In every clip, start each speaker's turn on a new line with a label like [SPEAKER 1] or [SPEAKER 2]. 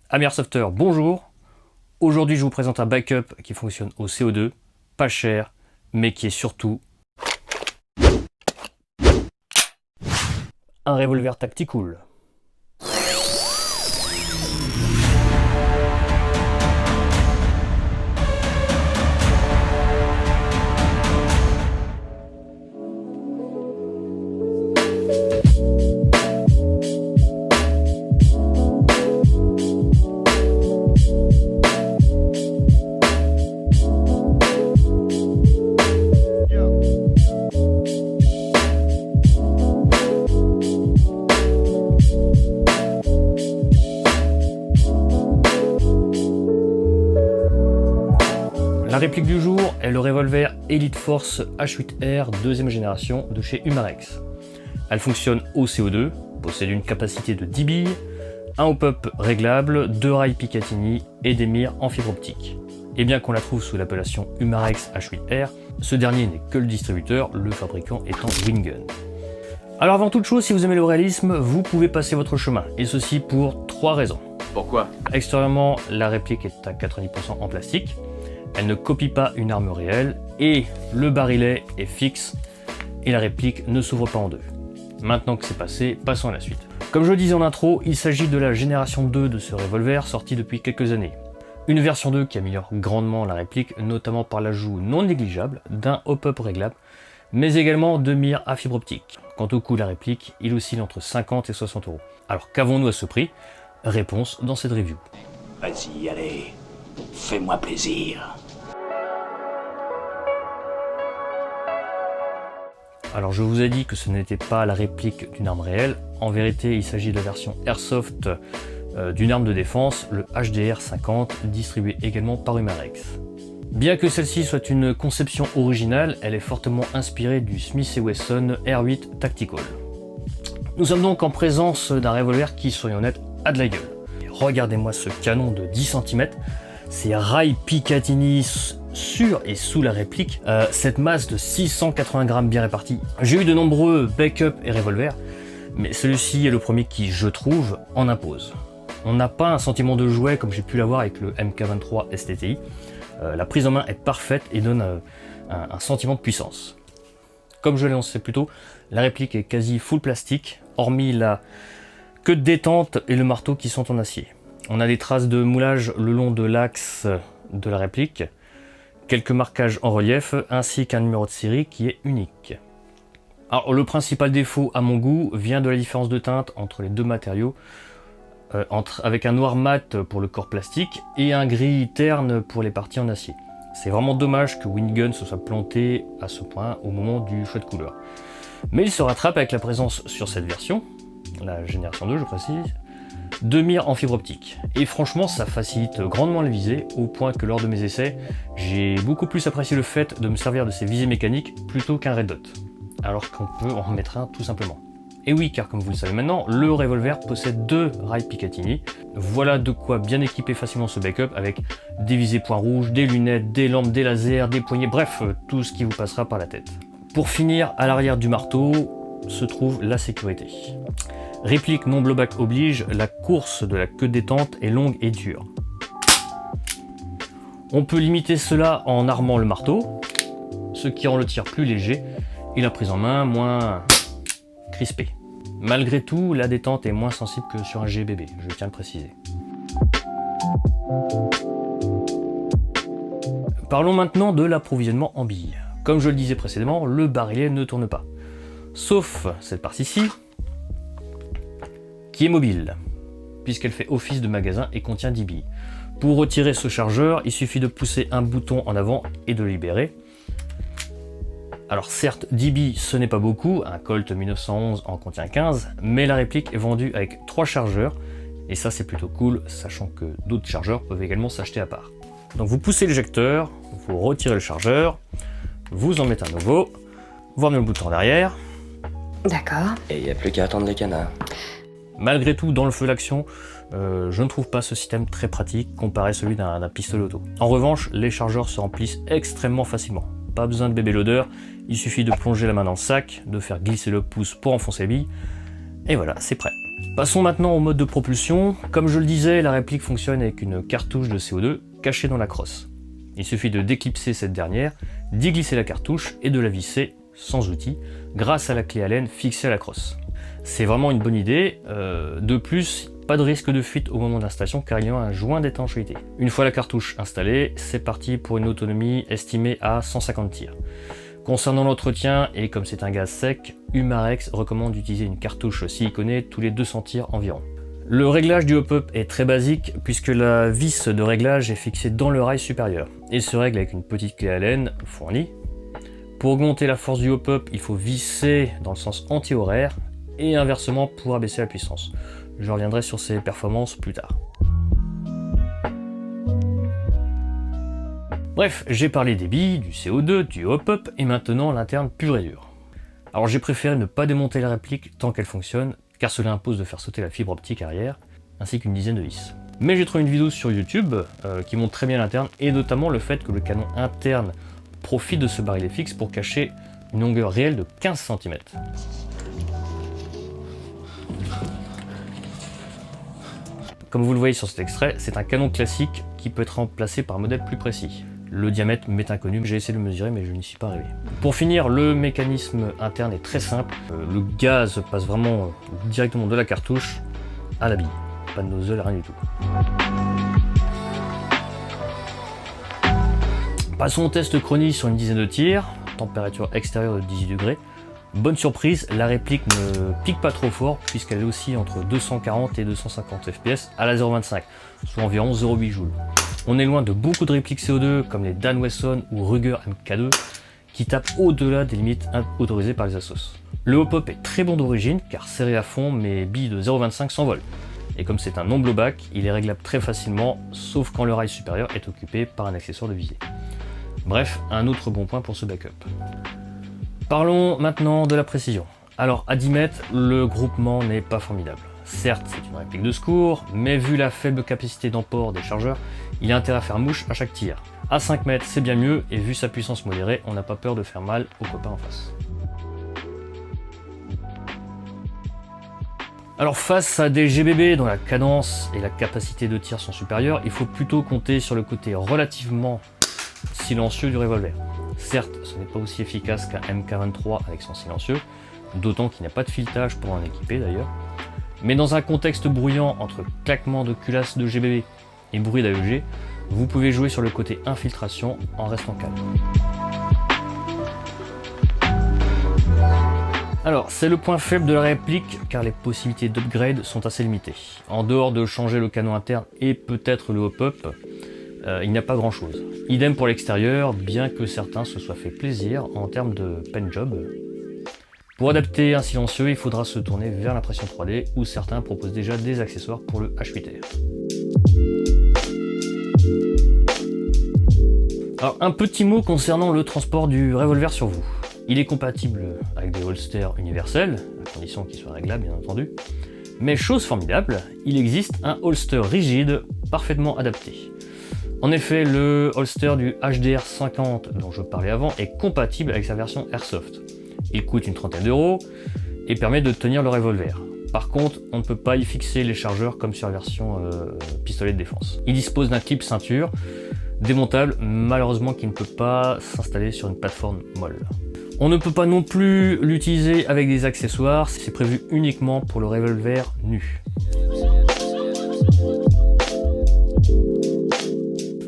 [SPEAKER 1] Amis Airsofters, bonjour. Aujourd'hui je vous présente un backup qui fonctionne au CO2, pas cher, mais qui est surtout un revolver tactical. La réplique du jour est le revolver Elite Force H8R deuxième génération de chez Umarex. Elle fonctionne au CO2, possède une capacité de 10 billes, un hop-up réglable, 2 rails Picatinny et des mires en fibre optique. Et bien qu'on la trouve sous l'appellation Umarex H8R, ce dernier n'est que le distributeur, le fabricant étant Wingun. Alors avant toute chose, si vous aimez le réalisme, vous pouvez passer votre chemin, et ceci pour 3 raisons.
[SPEAKER 2] Pourquoi?
[SPEAKER 1] Extérieurement, la réplique est à 90% en plastique. Elle ne copie pas une arme réelle et le barillet est fixe et la réplique ne s'ouvre pas en deux. Maintenant que c'est passé, passons à la suite. Comme je le disais en intro, il s'agit de la génération 2 de ce revolver sorti depuis quelques années. Une version 2 qui améliore grandement la réplique, notamment par l'ajout non négligeable d'un hop-up réglable, mais également de mires à fibre optique. Quant au coût de la réplique, il oscille entre 50 et 60 euros. Alors qu'avons-nous à ce prix? Réponse dans cette review.
[SPEAKER 3] Vas-y, allez, fais-moi plaisir.
[SPEAKER 1] Alors je vous ai dit que ce n'était pas la réplique d'une arme réelle, en vérité il s'agit de la version Airsoft d'une arme de défense, le HDR50, distribué également par Umarex. Bien que celle-ci soit une conception originale, elle est fortement inspirée du Smith & Wesson R8 Tactical. Nous sommes donc en présence d'un revolver qui, soyons honnêtes, a de la gueule. Et regardez-moi ce canon de 10 cm, ces rails Picatinny sur et sous la réplique, cette masse de 680 grammes bien répartie. J'ai eu de nombreux backups et revolvers, mais celui-ci est le premier qui, je trouve, en impose. On n'a pas un sentiment de jouet comme j'ai pu l'avoir avec le MK23 STTI. La prise en main est parfaite et donne un sentiment de puissance. Comme je l'ai annoncé plus tôt, la réplique est quasi full plastique, hormis la queue de détente et le marteau qui sont en acier. On a des traces de moulage le long de l'axe de la réplique, quelques marquages en relief, ainsi qu'un numéro de série qui est unique. Alors le principal défaut à mon goût vient de la différence de teinte entre les deux matériaux, avec un noir mat pour le corps plastique et un gris terne pour les parties en acier. C'est vraiment dommage que Wingun se soit planté à ce point au moment du choix de couleur. Mais il se rattrape avec la présence sur cette version, la génération 2 je précise, de mires en fibre optique. Et franchement ça facilite grandement la visée, au point que lors de mes essais, j'ai beaucoup plus apprécié le fait de me servir de ces visées mécaniques plutôt qu'un red dot. Alors qu'on peut en remettre un tout simplement. Et oui, car comme vous le savez maintenant, le revolver possède 2 rails Picatinny. Voilà de quoi bien équiper facilement ce backup avec des visées points rouges, des lunettes, des lampes, des lasers, des poignées, bref, tout ce qui vous passera par la tête. Pour finir, à l'arrière du marteau se trouve la sécurité. Réplique non blowback oblige, la course de la queue détente est longue et dure. On peut limiter cela en armant le marteau, ce qui rend le tir plus léger et la prise en main moins crispée. Malgré tout, la détente est moins sensible que sur un GBB, je tiens à le préciser. Parlons maintenant de l'approvisionnement en billes. Comme je le disais précédemment, le barillet ne tourne pas. Sauf cette partie-ci, qui est mobile, puisqu'elle fait office de magasin et contient 10 billes. Pour retirer ce chargeur, il suffit de pousser un bouton en avant et de le libérer. Alors certes, 10 billes ce n'est pas beaucoup, un Colt 1911 en contient 15, mais la réplique est vendue avec 3 chargeurs, et ça c'est plutôt cool, sachant que d'autres chargeurs peuvent également s'acheter à part. Donc vous poussez l'éjecteur, vous retirez le chargeur, vous en mettez un nouveau, vous remenez le bouton derrière.
[SPEAKER 4] D'accord.
[SPEAKER 2] Et il n'y a plus qu'à attendre les canards.
[SPEAKER 1] Malgré tout, dans le feu d'action, je ne trouve pas ce système très pratique comparé à celui d'un pistolet auto. En revanche, les chargeurs se remplissent extrêmement facilement. Pas besoin de bébé loader, il suffit de plonger la main dans le sac, de faire glisser le pouce pour enfoncer les billes, et voilà, c'est prêt. Passons maintenant au mode de propulsion. Comme je le disais, la réplique fonctionne avec une cartouche de CO2 cachée dans la crosse. Il suffit de déclipser cette dernière, d'y glisser la cartouche et de la visser, sans outil, grâce à la clé Allen fixée à la crosse. C'est vraiment une bonne idée. De plus, pas de risque de fuite au moment de l'installation car il y a un joint d'étanchéité. Une fois la cartouche installée, c'est parti pour une autonomie estimée à 150 tirs. Concernant l'entretien, et comme c'est un gaz sec, Umarex recommande d'utiliser une cartouche siliconée tous les 200 tirs environ. Le réglage du hop-up est très basique puisque la vis de réglage est fixée dans le rail supérieur et se règle avec une petite clé Allen fournie. Pour augmenter la force du hop-up, il faut visser dans le sens anti-horaire et inversement pour abaisser la puissance. Je reviendrai sur ces performances plus tard. Bref, j'ai parlé des billes, du CO2, du hop-up et maintenant l'interne pur et dur. Alors j'ai préféré ne pas démonter la réplique tant qu'elle fonctionne, car cela impose de faire sauter la fibre optique arrière, ainsi qu'une dizaine de vis. Mais j'ai trouvé une vidéo sur YouTube qui montre très bien l'interne, et notamment le fait que le canon interne profite de ce barillet fixe pour cacher une longueur réelle de 15 cm. Comme vous le voyez sur cet extrait, c'est un canon classique qui peut être remplacé par un modèle plus précis. Le diamètre m'est inconnu, j'ai essayé de le mesurer mais je n'y suis pas arrivé. Pour finir, le mécanisme interne est très simple. Le gaz passe vraiment directement de la cartouche à la bille. Pas de nozzle, rien du tout. Passons au test chronie sur une dizaine de tirs, température extérieure de 18 degrés. Bonne surprise, la réplique ne pique pas trop fort puisqu'elle est aussi entre 240 et 250 fps à la 0.25, soit environ 0.8 joules. On est loin de beaucoup de répliques CO2 comme les Dan Wesson ou Ruger MK2 qui tapent au-delà des limites autorisées par les Assos. Le hop-up est très bon d'origine car serré à fond, mes billes de 0.25 s'envolent. Et comme c'est un non-blowback, il est réglable très facilement, sauf quand le rail supérieur est occupé par un accessoire de visée. Bref, un autre bon point pour ce backup. Parlons maintenant de la précision. Alors à 10 mètres, le groupement n'est pas formidable. Certes, c'est une réplique de secours, mais vu la faible capacité d'emport des chargeurs, il y a intérêt à faire mouche à chaque tir. À 5 mètres, c'est bien mieux, et vu sa puissance modérée, on n'a pas peur de faire mal aux copains en face. Alors face à des GBB dont la cadence et la capacité de tir sont supérieures, il faut plutôt compter sur le côté relativement silencieux du revolver. Certes, ce n'est pas aussi efficace qu'un MK23 avec son silencieux, d'autant qu'il n'y a pas de filetage pour en équiper d'ailleurs. Mais dans un contexte bruyant entre claquement de culasse de GBB et bruit d'AEG, vous pouvez jouer sur le côté infiltration en restant calme. Alors, c'est le point faible de la réplique car les possibilités d'upgrade sont assez limitées. En dehors de changer le canon interne et peut-être le hop-up, il n'y a pas grand chose. Idem pour l'extérieur, bien que certains se soient fait plaisir en termes de pen job. Pour adapter un silencieux, il faudra se tourner vers l'impression 3D où certains proposent déjà des accessoires pour le H8R. Alors, un petit mot concernant le transport du revolver sur vous. Il est compatible avec des holsters universels, à condition qu'ils soient réglables bien entendu. Mais chose formidable, il existe un holster rigide parfaitement adapté. En effet, le holster du HDR 50 dont je parlais avant est compatible avec sa version Airsoft. Il coûte une trentaine d'euros et permet de tenir le revolver. Par contre, on ne peut pas y fixer les chargeurs comme sur la version pistolet de défense. Il dispose d'un clip ceinture démontable, malheureusement qui ne peut pas s'installer sur une plateforme molle. On ne peut pas non plus l'utiliser avec des accessoires, c'est prévu uniquement pour le revolver nu.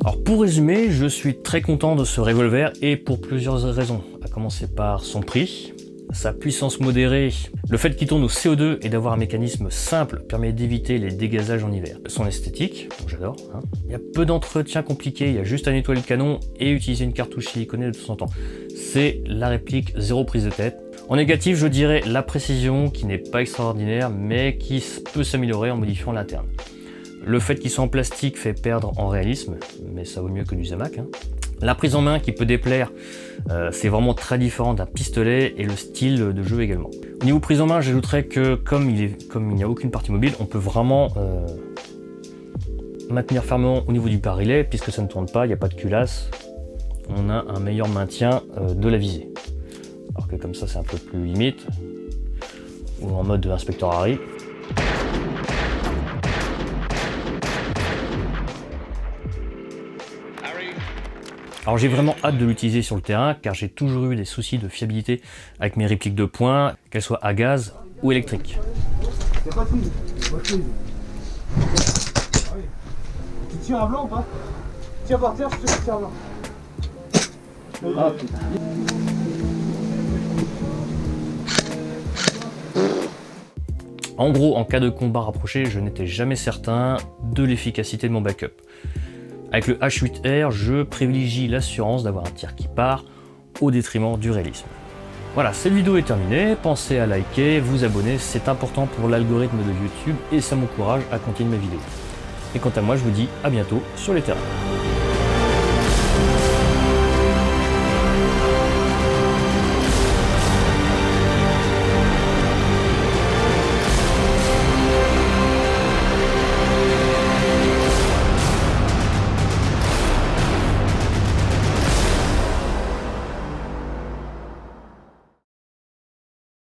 [SPEAKER 1] Alors pour résumer, je suis très content de ce revolver et pour plusieurs raisons. À commencer par son prix, sa puissance modérée, le fait qu'il tourne au CO2 et d'avoir un mécanisme simple permet d'éviter les dégazages en hiver. Son esthétique, j'adore, hein. Il y a peu d'entretien compliqué, il y a juste à nettoyer le canon et utiliser une cartouche siliconée de temps en temps. C'est la réplique, zéro prise de tête. En négatif, je dirais la précision qui n'est pas extraordinaire mais qui peut s'améliorer en modifiant l'interne. Le fait qu'il soit en plastique fait perdre en réalisme, mais ça vaut mieux que du Zamac, hein. La prise en main qui peut déplaire, c'est vraiment très différent d'un pistolet et le style de jeu également. Au niveau prise en main, j'ajouterais que comme il n'y a aucune partie mobile, on peut vraiment maintenir fermement au niveau du barillet, puisque ça ne tourne pas, il n'y a pas de culasse, on a un meilleur maintien de la visée. Alors que comme ça c'est un peu plus limite, ou en mode inspecteur Harry. Alors j'ai vraiment hâte de l'utiliser sur le terrain car j'ai toujours eu des soucis de fiabilité avec mes répliques de poing, qu'elles soient à gaz ou électriques.
[SPEAKER 2] Y'a pas de prise, pas de prise. Ah oui. Tu tires à blanc ou pas? Tire par terre, je te tire à blanc. Ah putain.
[SPEAKER 1] En gros, en cas de combat rapproché, je n'étais jamais certain de l'efficacité de mon backup. Avec le H8R, je privilégie l'assurance d'avoir un tir qui part au détriment du réalisme. Voilà, cette vidéo est terminée, pensez à liker, vous abonner, c'est important pour l'algorithme de YouTube et ça m'encourage à continuer mes vidéos. Et quant à moi, je vous dis à bientôt sur les terrains.